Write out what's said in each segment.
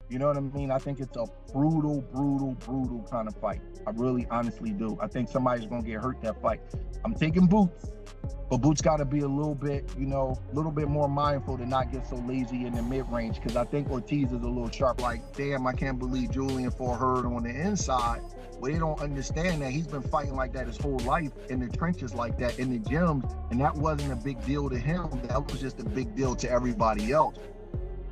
You know what I mean? I think it's a brutal, brutal, brutal kind of fight. I really honestly do. I think somebody's gonna get hurt that fight. I'm taking Boots, but Boots got to be a little bit, a little bit more mindful to not get so lazy in the mid range, because I think Ortiz is a little sharp. Like, damn, I can't believe Julian fought Hurd on the inside. Well, they don't understand that he's been fighting like that his whole life in the trenches, like that in the gyms, and that wasn't a big deal to him. That was just a big deal to everybody else.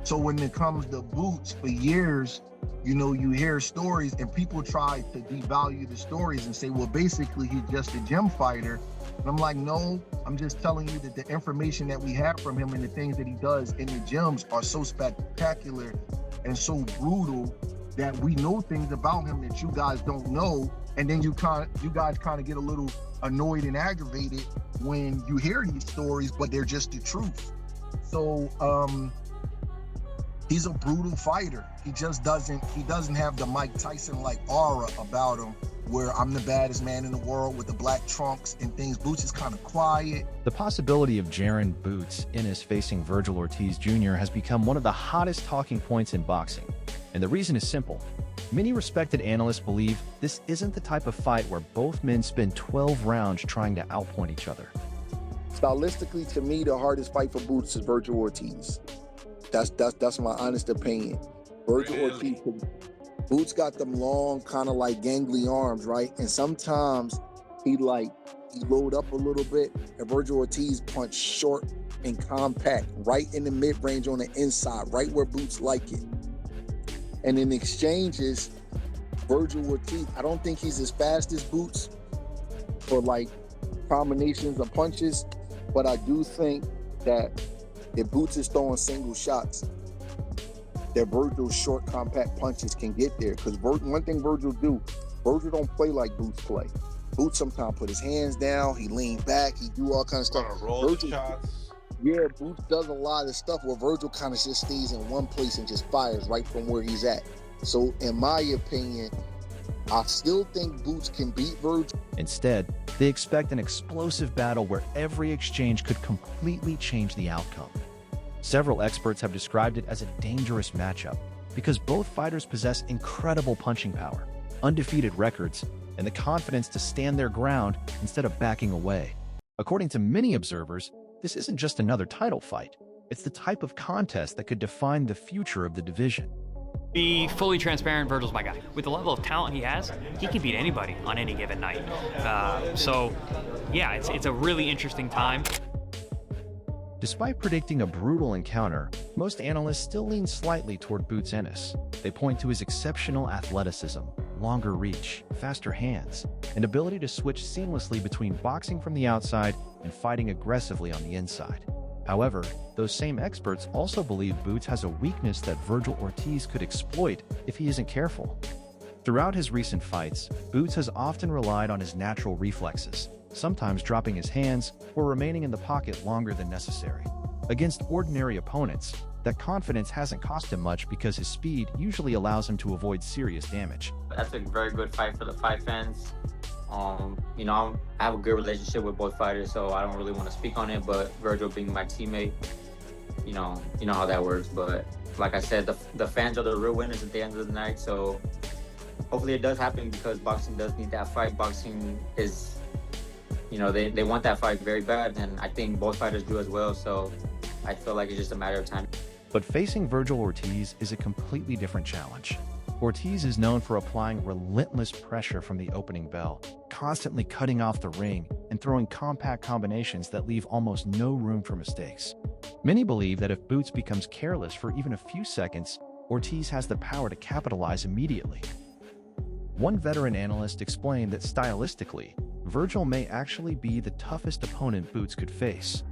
So when it comes to Boots, for years, you hear stories and people try to devalue the stories and say, well, basically he's just a gym fighter. And I'm like, no, I'm just telling you that the information that we have from him and the things that he does in the gyms are so spectacular and so brutal that we know things about him that you guys don't know. And then you guys kind of get a little annoyed and aggravated when you hear these stories, but they're just the truth. So, he's a brutal fighter. He doesn't have the Mike Tyson like aura about him where I'm the baddest man in the world with the black trunks and things. Boots is kind of quiet. The possibility of Jaron "Boots" Ennis facing Vergil Ortiz Jr. has become one of the hottest talking points in boxing. And the reason is simple. Many respected analysts believe this isn't the type of fight where both men spend 12 rounds trying to outpoint each other. Stylistically, to me, the hardest fight for Boots is Vergil Ortiz. That's my honest opinion. Vergil Ortiz, Boots got them long, kind of like gangly arms, right? And sometimes he load up a little bit, and Vergil Ortiz punch short and compact, right in the mid-range on the inside, right where Boots like it. And in exchanges, Vergil Ortiz, I don't think he's as fast as Boots for like combinations of punches, but I do think that if Boots is throwing single shots, that Vergil's short, compact punches can get there. Because one thing Vergil don't play like Boots play. Boots sometimes put his hands down, he lean back, he do all kinds of stuff. Vergil, shots. Yeah, Boots does a lot of stuff where Vergil kind of just stays in one place and just fires right from where he's at. So in my opinion, I still think Boots can beat Vergil. Instead, they expect an explosive battle where every exchange could completely change the outcome. Several experts have described it as a dangerous matchup because both fighters possess incredible punching power, undefeated records, and the confidence to stand their ground instead of backing away. According to many observers, this isn't just another title fight. It's the type of contest that could define the future of the division. Be fully transparent, Vergil's my guy. With the level of talent he has, he can beat anybody on any given night. So, yeah, it's a really interesting time. Despite predicting a brutal encounter, most analysts still lean slightly toward Boots Ennis. They point to his exceptional athleticism, longer reach, faster hands, and ability to switch seamlessly between boxing from the outside and fighting aggressively on the inside. However, those same experts also believe Boots has a weakness that Vergil Ortiz could exploit if he isn't careful. Throughout his recent fights, Boots has often relied on his natural reflexes, sometimes dropping his hands or remaining in the pocket longer than necessary. Against ordinary opponents, that confidence hasn't cost him much because his speed usually allows him to avoid serious damage. That's a very good fight for the fight fans. I have a good relationship with both fighters, so I don't really want to speak on it, but Vergil being my teammate, you know how that works. But like I said, the fans are the real winners at the end of the night, so hopefully it does happen because boxing does need that fight. Boxing is, they want that fight very bad, and I think both fighters do as well, so I feel like it's just a matter of time. But facing Vergil Ortiz is a completely different challenge. Ortiz is known for applying relentless pressure from the opening bell, constantly cutting off the ring and throwing compact combinations that leave almost no room for mistakes. Many believe that if Boots becomes careless for even a few seconds, Ortiz has the power to capitalize immediately. One veteran analyst explained that stylistically, Vergil may actually be the toughest opponent Boots could face.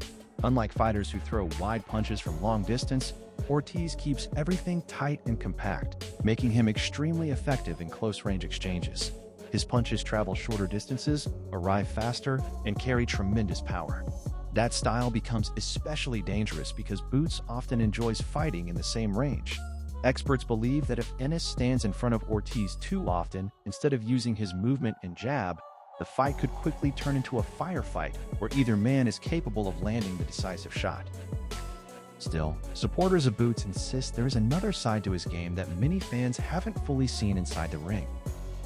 Unlike fighters who throw wide punches from long distance, Ortiz keeps everything tight and compact, making him extremely effective in close-range exchanges. His punches travel shorter distances, arrive faster, and carry tremendous power. That style becomes especially dangerous because Boots often enjoys fighting in the same range. Experts believe that if Ennis stands in front of Ortiz too often, instead of using his movement and jab, the fight could quickly turn into a firefight where either man is capable of landing the decisive shot. Still, supporters of Boots insist there is another side to his game that many fans haven't fully seen inside the ring.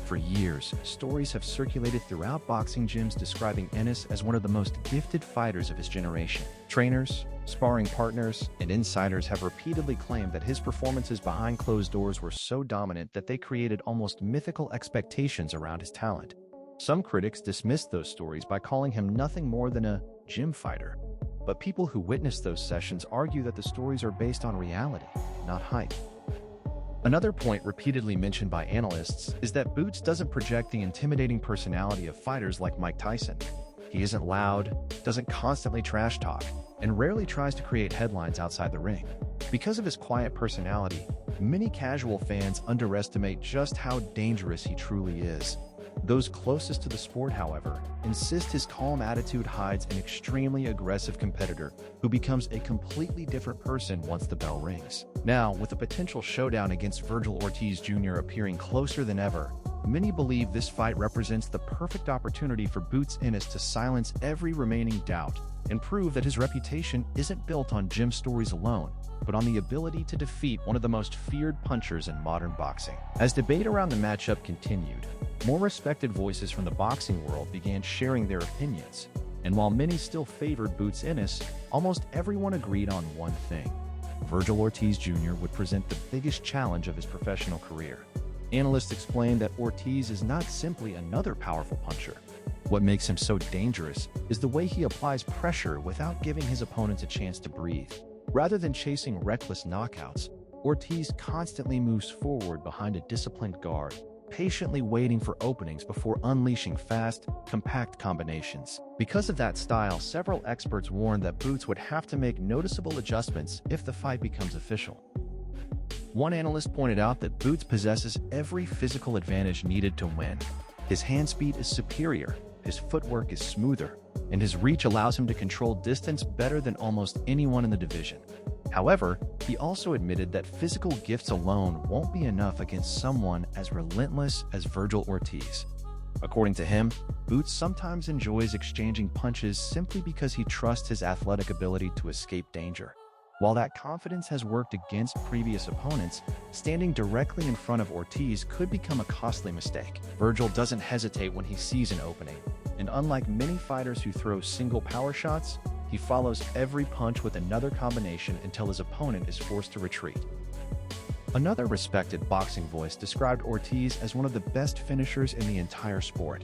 For years, stories have circulated throughout boxing gyms describing Ennis as one of the most gifted fighters of his generation. Trainers, sparring partners, and insiders have repeatedly claimed that his performances behind closed doors were so dominant that they created almost mythical expectations around his talent. Some critics dismissed those stories by calling him nothing more than a gym fighter. But people who witnessed those sessions argue that the stories are based on reality, not hype. Another point repeatedly mentioned by analysts is that Boots doesn't project the intimidating personality of fighters like Mike Tyson. He isn't loud, doesn't constantly trash talk, and rarely tries to create headlines outside the ring. Because of his quiet personality, many casual fans underestimate just how dangerous he truly is. Those closest to the sport, however, insist his calm attitude hides an extremely aggressive competitor who becomes a completely different person once the bell rings. Now, with a potential showdown against Vergil Ortiz Jr. appearing closer than ever, many believe this fight represents the perfect opportunity for Boots Ennis to silence every remaining doubt and prove that his reputation isn't built on gym stories alone, but on the ability to defeat one of the most feared punchers in modern boxing. As debate around the matchup continued, more respected voices from the boxing world began sharing their opinions, and while many still favored Boots Ennis, almost everyone agreed on one thing: Vergil Ortiz Jr. would present the biggest challenge of his professional career. Analysts explained that Ortiz is not simply another powerful puncher. What makes him so dangerous is the way he applies pressure without giving his opponents a chance to breathe. Rather than chasing reckless knockouts, Ortiz constantly moves forward behind a disciplined guard, patiently waiting for openings before unleashing fast, compact combinations. Because of that style, several experts warned that Boots would have to make noticeable adjustments if the fight becomes official. One analyst pointed out that Boots possesses every physical advantage needed to win. His hand speed is superior, his footwork is smoother, and his reach allows him to control distance better than almost anyone in the division. However, he also admitted that physical gifts alone won't be enough against someone as relentless as Vergil Ortiz. According to him, Boots sometimes enjoys exchanging punches simply because he trusts his athletic ability to escape danger. While that confidence has worked against previous opponents, standing directly in front of Ortiz could become a costly mistake. Vergil doesn't hesitate when he sees an opening, and unlike many fighters who throw single power shots, he follows every punch with another combination until his opponent is forced to retreat. Another respected boxing voice described Ortiz as one of the best finishers in the entire sport.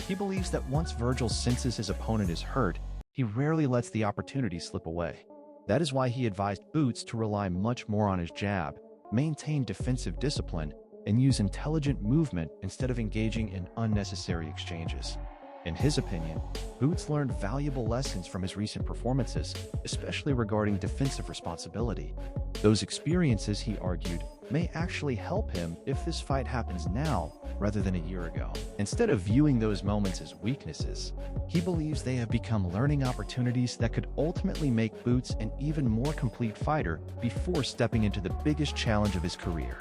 He believes that once Vergil senses his opponent is hurt, he rarely lets the opportunity slip away. That is why he advised Boots to rely much more on his jab, maintain defensive discipline, and use intelligent movement instead of engaging in unnecessary exchanges. In his opinion, Boots learned valuable lessons from his recent performances, especially regarding defensive responsibility. Those experiences, he argued, may actually help him if this fight happens now rather than a year ago. Instead of viewing those moments as weaknesses, he believes they have become learning opportunities that could ultimately make Boots an even more complete fighter before stepping into the biggest challenge of his career.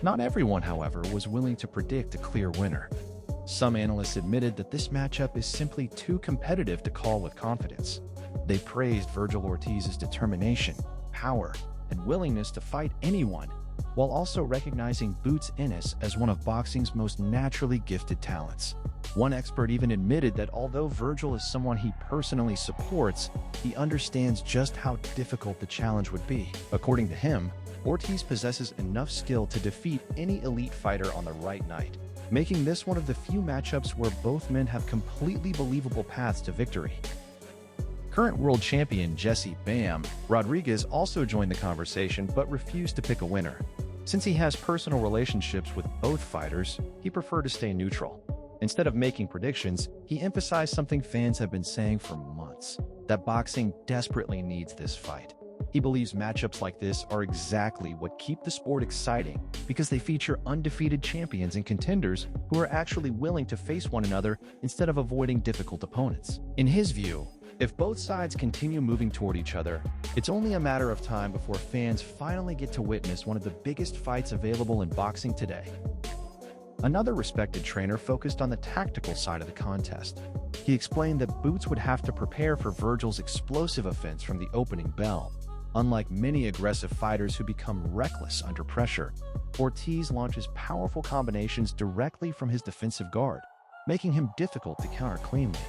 Not everyone, however, was willing to predict a clear winner. Some analysts admitted that this matchup is simply too competitive to call with confidence. They praised Vergil Ortiz's determination, power, and willingness to fight anyone, while also recognizing Boots Ennis as one of boxing's most naturally gifted talents. One expert even admitted that although Vergil is someone he personally supports, he understands just how difficult the challenge would be. According to him, Ortiz possesses enough skill to defeat any elite fighter on the right night, making this one of the few matchups where both men have completely believable paths to victory. Current world champion Jesse "Bam" Rodriguez also joined the conversation but refused to pick a winner. Since he has personal relationships with both fighters, he preferred to stay neutral. Instead of making predictions, he emphasized something fans have been saying for months: that boxing desperately needs this fight. He believes matchups like this are exactly what keep the sport exciting because they feature undefeated champions and contenders who are actually willing to face one another instead of avoiding difficult opponents. In his view, if both sides continue moving toward each other, it's only a matter of time before fans finally get to witness one of the biggest fights available in boxing today. Another respected trainer focused on the tactical side of the contest. He explained that Boots would have to prepare for Vergil's explosive offense from the opening bell, Unlike many aggressive fighters who become reckless under pressure, Ortiz launches powerful combinations directly from his defensive guard, making him difficult to counter cleanly.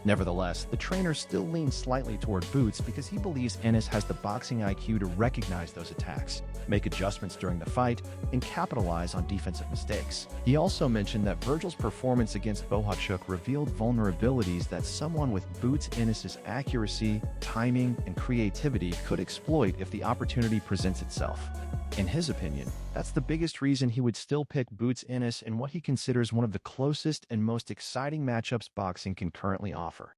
Nevertheless, the trainer still leans slightly toward Boots because he believes Ennis has the boxing IQ to recognize those attacks, make adjustments during the fight, and capitalize on defensive mistakes. He also mentioned that Vergil's performance against Bohachuk revealed vulnerabilities that someone with Boots Ennis's accuracy, timing, and creativity could exploit if the opportunity presents itself. In his opinion, that's the biggest reason he would still pick Boots Ennis in what he considers one of the closest and most exciting matchups boxing can currently offer.